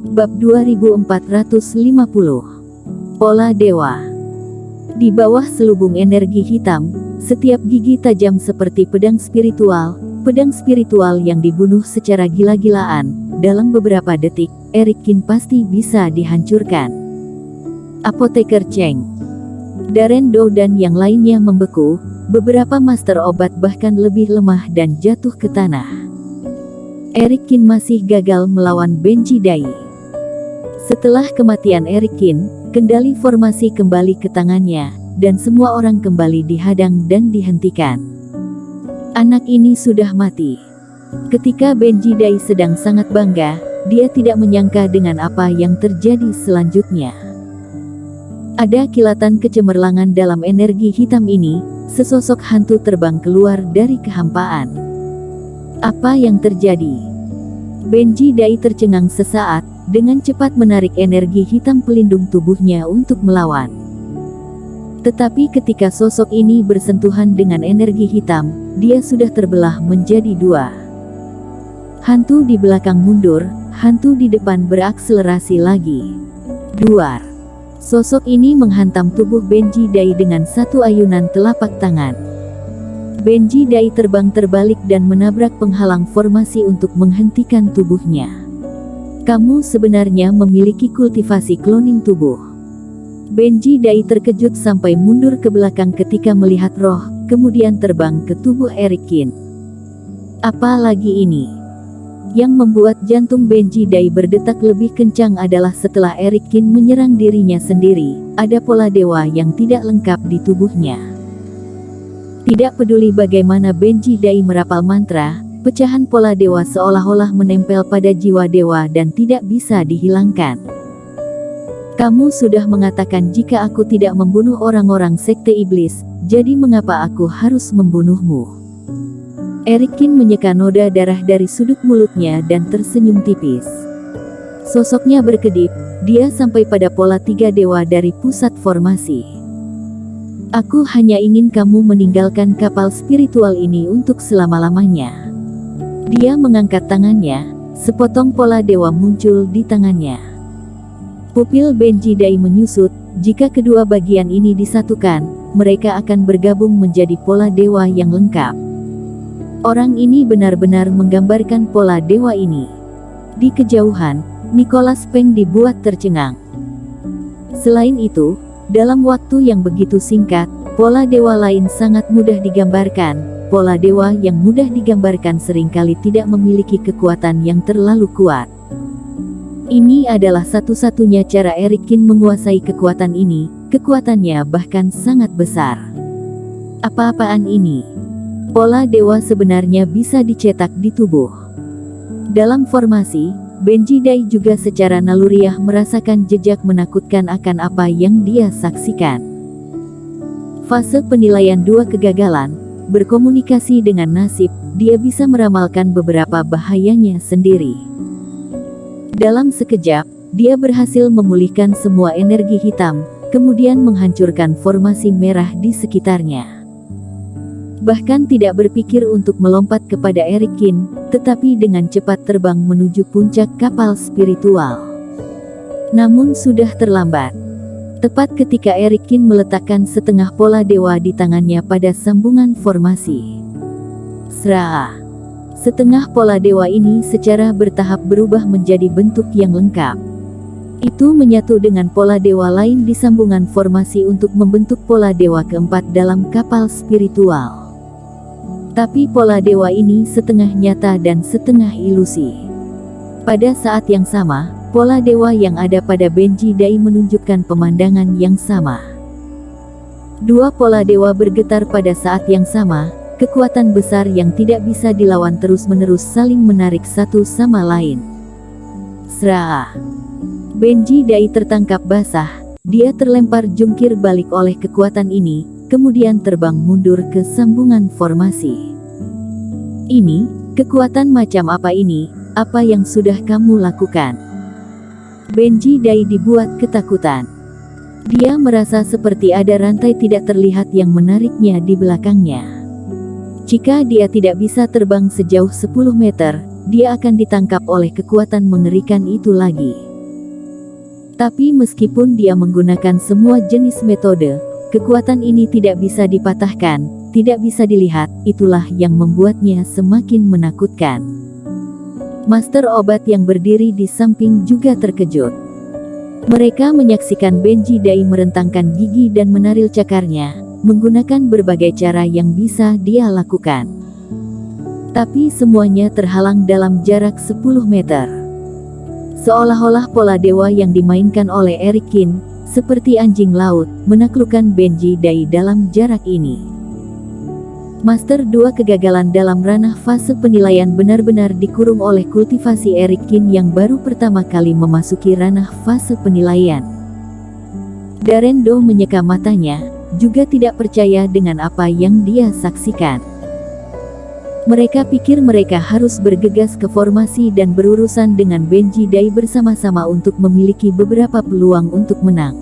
Bab 2450. Pola Dewa. Di bawah selubung energi hitam, setiap gigi tajam seperti pedang spiritual yang dibunuh secara gila-gilaan. Dalam beberapa detik, Eric Kin pasti bisa dihancurkan. Apoteker Cheng, Darren Doe dan yang lainnya membeku. Beberapa master obat bahkan lebih lemah dan jatuh ke tanah. Eric Kin masih gagal melawan Benji Dai. Setelah kematian Eric Kin, kendali formasi kembali ke tangannya, dan semua orang kembali dihadang dan dihentikan. Anak ini sudah mati. Ketika Benji Dai sedang sangat bangga, dia tidak menyangka dengan apa yang terjadi selanjutnya. Ada kilatan kecemerlangan dalam energi hitam ini, sesosok hantu terbang keluar dari kehampaan. Apa yang terjadi? Benji Dai tercengang sesaat, dengan cepat menarik energi hitam pelindung tubuhnya untuk melawan. Tetapi ketika sosok ini bersentuhan dengan energi hitam, dia sudah terbelah menjadi dua. Hantu di belakang mundur, hantu di depan berakselerasi lagi. Duar. Sosok ini menghantam tubuh Benji Dai dengan satu ayunan telapak tangan. Benji Dai terbang terbalik dan menabrak penghalang formasi untuk menghentikan tubuhnya. Kamu sebenarnya memiliki kultivasi cloning tubuh. Benji Dai terkejut sampai mundur ke belakang ketika melihat roh, kemudian terbang ke tubuh Eric Kin. Apa lagi ini? Yang membuat jantung Benji Dai berdetak lebih kencang adalah setelah Eric Kin menyerang dirinya sendiri, ada pola dewa yang tidak lengkap di tubuhnya. Tidak peduli bagaimana Benji Dai merapal mantra, pecahan pola dewa seolah-olah menempel pada jiwa dewa dan tidak bisa dihilangkan. Kamu sudah mengatakan jika aku tidak membunuh orang-orang sekte iblis, jadi mengapa aku harus membunuhmu? Eric Kin menyeka noda darah dari sudut mulutnya dan tersenyum tipis. Sosoknya berkedip, dia sampai pada pola tiga dewa dari pusat formasi. Aku hanya ingin kamu meninggalkan kapal spiritual ini untuk selama-lamanya. Dia mengangkat tangannya, sepotong pola dewa muncul di tangannya. Pupil Benji Dai menyusut, jika kedua bagian ini disatukan, mereka akan bergabung menjadi pola dewa yang lengkap. Orang ini benar-benar menggambarkan pola dewa ini. Di kejauhan, Nicholas Peng dibuat tercengang. Selain itu, dalam waktu yang begitu singkat, pola dewa lain sangat mudah digambarkan. Pola dewa yang mudah digambarkan seringkali tidak memiliki kekuatan yang terlalu kuat. Ini adalah satu-satunya cara Eric Kin menguasai kekuatan ini, kekuatannya bahkan sangat besar. Apa-apaan ini? Pola dewa sebenarnya bisa dicetak di tubuh. Dalam formasi, Benji Dai juga secara naluriah merasakan jejak menakutkan akan apa yang dia saksikan. Fase penilaian dua kegagalan, berkomunikasi dengan nasib, dia bisa meramalkan beberapa bahayanya sendiri. Dalam sekejap, dia berhasil memulihkan semua energi hitam, kemudian menghancurkan formasi merah di sekitarnya. Bahkan tidak berpikir untuk melompat kepada Eric Kin, tetapi dengan cepat terbang menuju puncak kapal spiritual. Namun sudah terlambat. Tepat ketika Eric Kin meletakkan setengah pola dewa di tangannya pada sambungan formasi. Sraa. Setengah pola dewa ini secara bertahap berubah menjadi bentuk yang lengkap. Itu menyatu dengan pola dewa lain di sambungan formasi untuk membentuk pola dewa keempat dalam kapal spiritual. Tapi pola dewa ini setengah nyata dan setengah ilusi. Pada saat yang sama, pola dewa yang ada pada Benji Dai menunjukkan pemandangan yang sama. Dua pola dewa bergetar pada saat yang sama, kekuatan besar yang tidak bisa dilawan terus-menerus saling menarik satu sama lain. Sraa. Benji Dai tertangkap basah, dia terlempar jungkir balik oleh kekuatan ini, kemudian terbang mundur ke sambungan formasi. Ini, kekuatan macam apa ini, apa yang sudah kamu lakukan? Benji Dai dibuat ketakutan. Dia merasa seperti ada rantai tidak terlihat yang menariknya di belakangnya. Jika dia tidak bisa terbang sejauh 10 meter, dia akan ditangkap oleh kekuatan mengerikan itu lagi. Tapi meskipun dia menggunakan semua jenis metode, kekuatan ini tidak bisa dipatahkan, tidak bisa dilihat. Itulah yang membuatnya semakin menakutkan. Master obat yang berdiri di samping juga terkejut. Mereka menyaksikan Benji Dai merentangkan gigi dan menaril cakarnya, menggunakan berbagai cara yang bisa dia lakukan. Tapi semuanya terhalang dalam jarak 10 meter. Seolah-olah pola dewa yang dimainkan oleh Eric Kin, seperti anjing laut, menaklukkan Benji Dai dalam jarak ini. Master 2 kegagalan dalam ranah fase penilaian benar-benar dikurung oleh kultivasi Eric Kin yang baru pertama kali memasuki ranah fase penilaian. Darren Do menyeka matanya, juga tidak percaya dengan apa yang dia saksikan. Mereka pikir mereka harus bergegas ke formasi dan berurusan dengan Benji Dai bersama-sama untuk memiliki beberapa peluang untuk menang.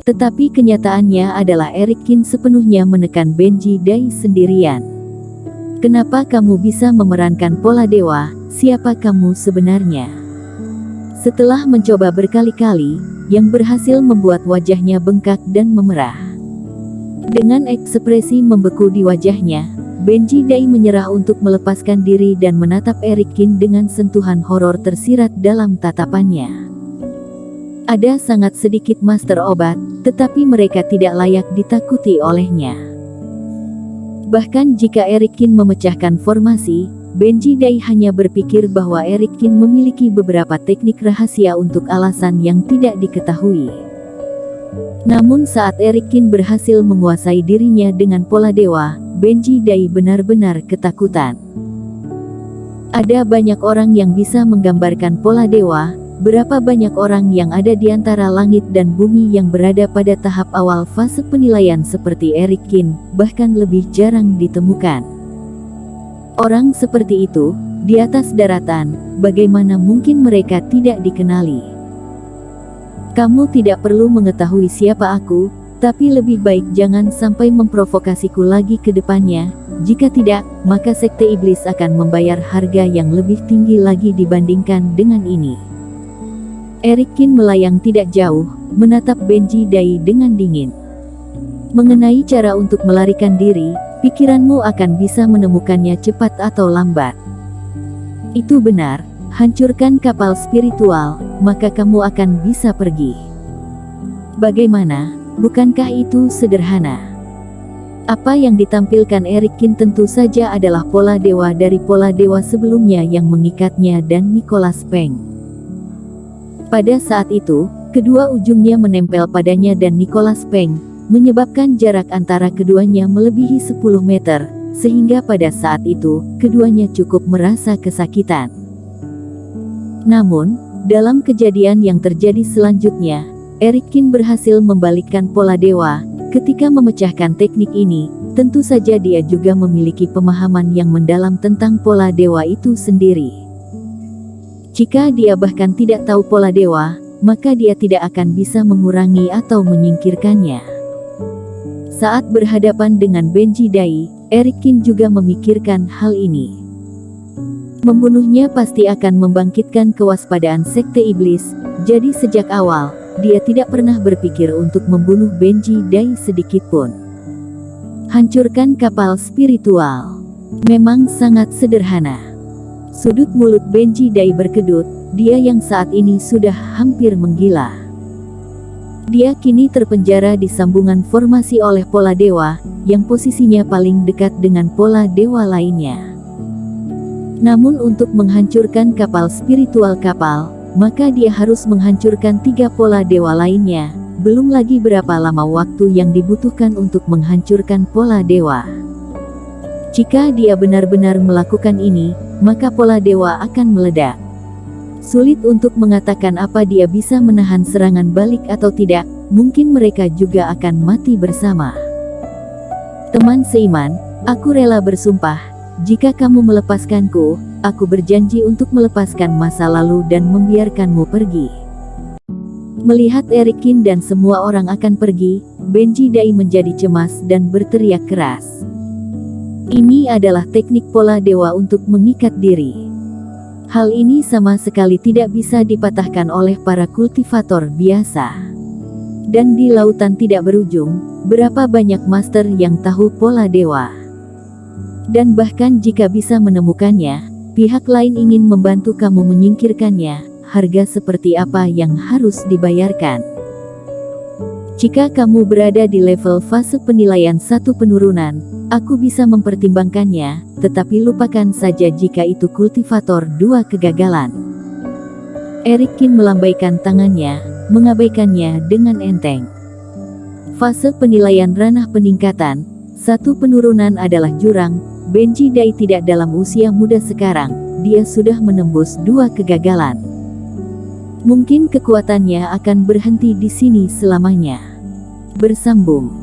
Tetapi kenyataannya adalah Eric Kin sepenuhnya menekan Benji Dai sendirian. Kenapa kamu bisa memerankan pola dewa? Siapa kamu sebenarnya? Setelah mencoba berkali-kali, yang berhasil membuat wajahnya bengkak dan memerah. Dengan ekspresi membeku di wajahnya, Benji Dai menyerah untuk melepaskan diri dan menatap Eric Kin dengan sentuhan horor tersirat dalam tatapannya. Ada sangat sedikit master obat, tetapi mereka tidak layak ditakuti olehnya. Bahkan jika Eric Kin memecahkan formasi, Benji Dai hanya berpikir bahwa Eric Kin memiliki beberapa teknik rahasia untuk alasan yang tidak diketahui. Namun saat Eric Kin berhasil menguasai dirinya dengan pola dewa, Benji Dai benar-benar ketakutan. Ada banyak orang yang bisa menggambarkan pola dewa. Berapa banyak orang yang ada di antara langit dan bumi yang berada pada tahap awal fase penilaian seperti Eric Kin, bahkan lebih jarang ditemukan. Orang seperti itu, di atas daratan, bagaimana mungkin mereka tidak dikenali? Kamu tidak perlu mengetahui siapa aku, tapi lebih baik jangan sampai memprovokasiku lagi ke depannya. Jika tidak, maka Sekte Iblis akan membayar harga yang lebih tinggi lagi dibandingkan dengan ini. Eric Kin melayang tidak jauh, menatap Benji Dai dengan dingin. Mengenai cara untuk melarikan diri, pikiranmu akan bisa menemukannya cepat atau lambat. Itu benar, hancurkan kapal spiritual, maka kamu akan bisa pergi. Bagaimana? Bukankah itu sederhana? Apa yang ditampilkan Eric Kin tentu saja adalah pola dewa dari pola dewa sebelumnya yang mengikatnya dan Nicholas Peng. Pada saat itu, kedua ujungnya menempel padanya dan Nicholas Peng, menyebabkan jarak antara keduanya melebihi 10 meter, sehingga pada saat itu, keduanya cukup merasa kesakitan. Namun, dalam kejadian yang terjadi selanjutnya, Eric Kin berhasil membalikkan pola dewa. Ketika memecahkan teknik ini, tentu saja dia juga memiliki pemahaman yang mendalam tentang pola dewa itu sendiri. Jika dia bahkan tidak tahu pola dewa, maka dia tidak akan bisa mengurangi atau menyingkirkannya. Saat berhadapan dengan Benji Dai, Eric Kin juga memikirkan hal ini. Membunuhnya pasti akan membangkitkan kewaspadaan Sekte Iblis, jadi sejak awal, dia tidak pernah berpikir untuk membunuh Benji Dai sedikitpun. Hancurkan kapal spiritual. Memang sangat sederhana. Sudut mulut Benji Dai berkedut, dia yang saat ini sudah hampir menggila. Dia kini terpenjara di sambungan formasi oleh pola dewa, yang posisinya paling dekat dengan pola dewa lainnya. Namun untuk menghancurkan kapal spiritual maka dia harus menghancurkan 3 pola dewa lainnya, belum lagi berapa lama waktu yang dibutuhkan untuk menghancurkan pola dewa. Jika dia benar-benar melakukan ini, maka pola dewa akan meledak. Sulit untuk mengatakan apa dia bisa menahan serangan balik atau tidak, mungkin mereka juga akan mati bersama. Teman seiman, aku rela bersumpah, jika kamu melepaskanku, aku berjanji untuk melepaskan masa lalu dan membiarkanmu pergi. Melihat Eric Kin dan semua orang akan pergi, Benji Dai menjadi cemas dan berteriak keras. Ini adalah teknik pola dewa untuk mengikat diri. Hal ini sama sekali tidak bisa dipatahkan oleh para kultivator biasa. Dan di lautan tidak berujung, berapa banyak master yang tahu pola dewa. Dan bahkan jika bisa menemukannya, pihak lain ingin membantu kamu menyingkirkannya, harga seperti apa yang harus dibayarkan? Jika kamu berada di level fase penilaian 1 penurunan, aku bisa mempertimbangkannya, tetapi lupakan saja jika itu kultivator 2 kegagalan. Eric Kin melambaikan tangannya, mengabaikannya dengan enteng. Fase penilaian ranah peningkatan, 1 penurunan adalah jurang. Benji Dai tidak dalam usia muda sekarang, dia sudah menembus 2 kegagalan. Mungkin kekuatannya akan berhenti di sini selamanya. Bersambung.